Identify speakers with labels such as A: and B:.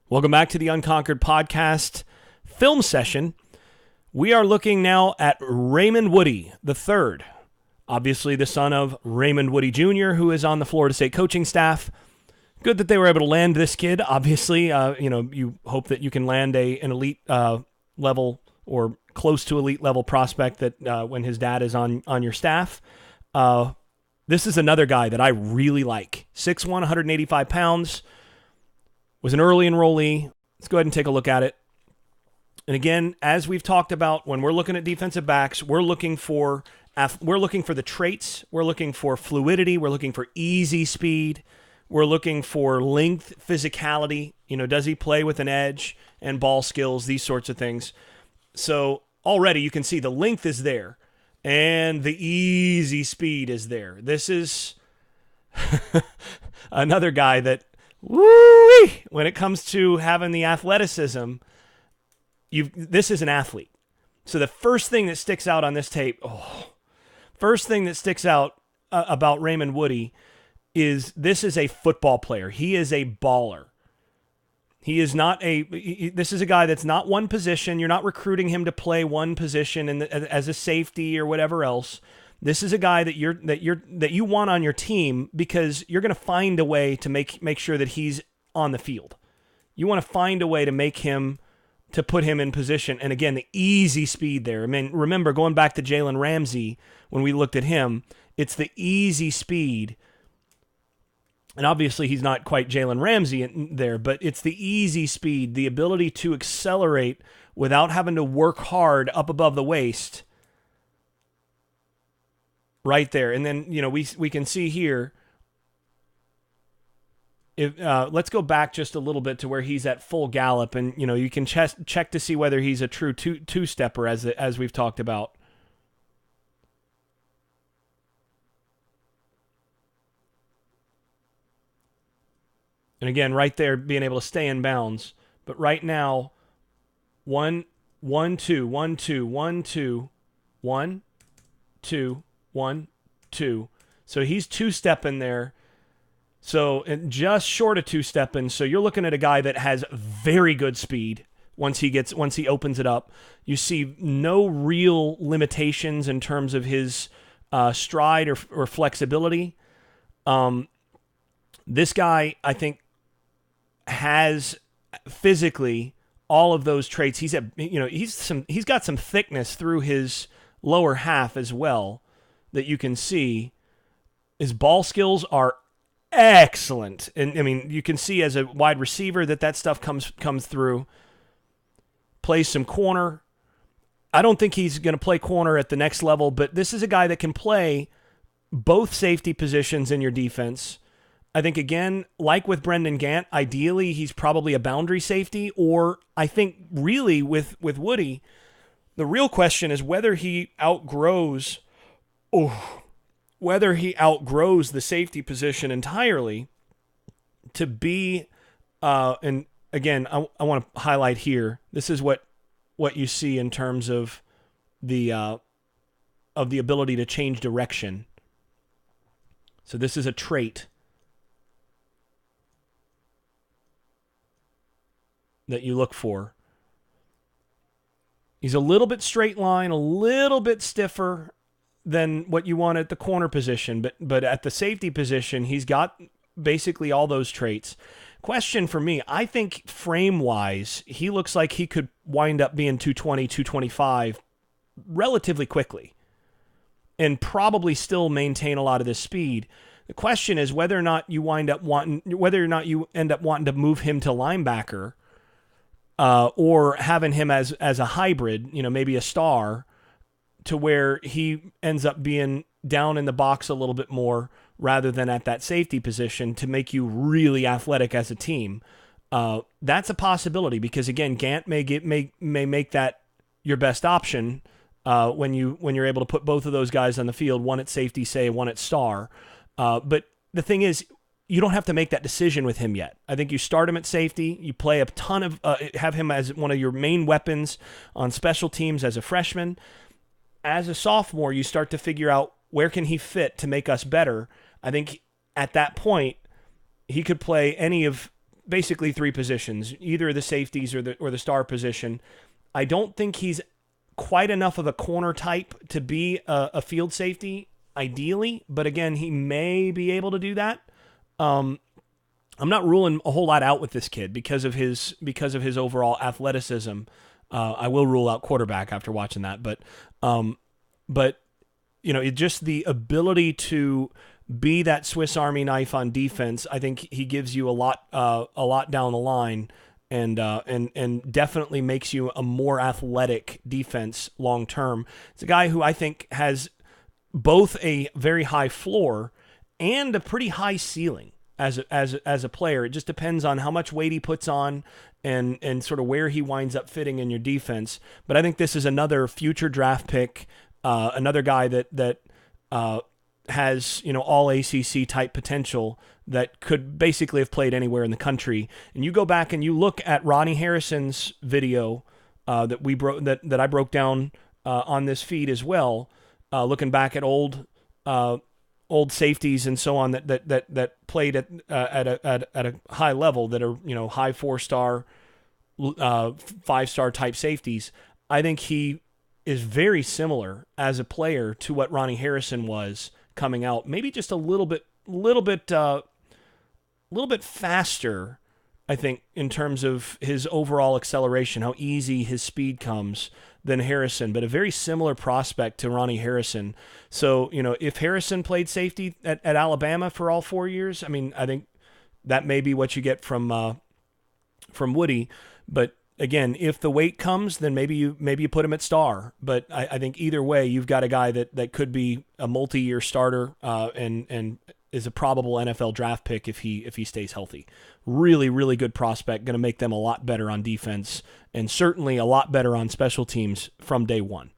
A: Welcome back to the Unconquered Podcast film session. We are looking now at Raymond Woodie III, obviously the son of Raymond Woodie Jr., who is on the Florida State coaching staff. Good that they were able to land this kid. Obviously, you hope that you can land an elite level or close to elite level prospect that when his dad is on your staff. This is another guy that I really like. 6'1", 185 pounds. Was an early enrollee. Let's go ahead and take a look at it. And again, as we've talked about, when we're looking at defensive backs, we're looking for the traits. We're looking for fluidity. We're looking for easy speed. We're looking for length, physicality. Does he play with an edge and ball skills? These sorts of things. So already you can see the length is there and the easy speed is there. This is another guy that, woo-wee, when it comes to having the athleticism, this is an athlete. So the first thing that sticks out on this tape, about Raymond Woodie is this is a football player. He is a baller. This is a guy that's not one position. You're not recruiting him to play one position as a safety or whatever else. This is a guy that you want on your team because you're going to find a way to make sure that he's on the field. You want to find a way to put him in position. And again, the easy speed there. I mean, remember going back to Jalen Ramsey when we looked at him, it's the easy speed. And obviously he's not quite Jalen Ramsey there, but it's the easy speed, the ability to accelerate without having to work hard up above the waist. Right there. And then, we can see here, let's go back just a little bit to where he's at full gallop. And, you can check to see whether he's a true two-stepper as we've talked about. And again, right there, being able to stay in bounds. But right now, 1, 1, 2, 1, 2, 1, 2, 1, 2, 1, 2. So he's two-stepping there. So and just short of two-stepping. So you're looking at a guy that has very good speed once he opens it up. You see no real limitations in terms of his stride or flexibility. This guy, I think, has physically all of those traits. He's got some thickness through his lower half as well that you can see. His ball skills are excellent. And I mean, you can see as a wide receiver that stuff comes through. Plays some corner. I don't think he's going to play corner at the next level, but this is a guy that can play both safety positions in your defense. I think, again, like with Brendan Gant, ideally he's probably a boundary safety, or I think really with Woodie, the real question is whether he outgrows the safety position entirely to be, and again, I want to highlight here, this is what you see in terms of the ability to change direction. So this is a trait that you look for. He's a little bit straight line, a little bit stiffer than what you want at the corner position, but at the safety position, he's got basically all those traits. Question for me, I think frame-wise, he looks like he could wind up being 220, 225 relatively quickly and probably still maintain a lot of this speed. The question is whether or not you end up wanting to move him to linebacker, or having him as a hybrid, maybe a star, to where he ends up being down in the box a little bit more rather than at that safety position to make you really athletic as a team. That's a possibility because, again, Gant may make that your best option when you're able to put both of those guys on the field, one at safety, say, one at star. But the thing is, you don't have to make that decision with him yet. I think you start him at safety. You play a ton of, have him as one of your main weapons on special teams as a freshman. As a sophomore, you start to figure out where can he fit to make us better. I think at that point, he could play any of basically three positions, either the safeties or the star position. I don't think he's quite enough of a corner type to be a field safety, ideally, but again, he may be able to do that. I'm not ruling a whole lot out with this kid because of his overall athleticism. I will rule out quarterback after watching that, but it just the ability to be that Swiss Army knife on defense. I think he gives you a lot down the line, and definitely makes you a more athletic defense long term. It's a guy who I think has both a very high floor and a pretty high ceiling as a player. It just depends on how much weight he puts on and sort of where he winds up fitting in your defense. But I think this is another future draft pick, another guy that has all ACC type potential that could basically have played anywhere in the country. And you go back and you look at Ronnie Harrison's video that I broke down on this feed as well, looking back at old safeties and so on that played at a high level, that are high 4-star, 5-star type safeties. I think he is very similar as a player to what Ronnie Harrison was coming out. Maybe just a little bit faster, I think, in terms of his overall acceleration, how easy his speed comes, than Harrison, but a very similar prospect to Ronnie Harrison. So, if Harrison played safety at Alabama for all 4 years, I mean, I think that may be what you get from Woodie. But again, if the weight comes, then maybe you put him at star. But I think either way, you've got a guy that could be a multi-year starter and is a probable NFL draft pick if he stays healthy. Really, really good prospect, going to make them a lot better on defense and certainly a lot better on special teams from day one.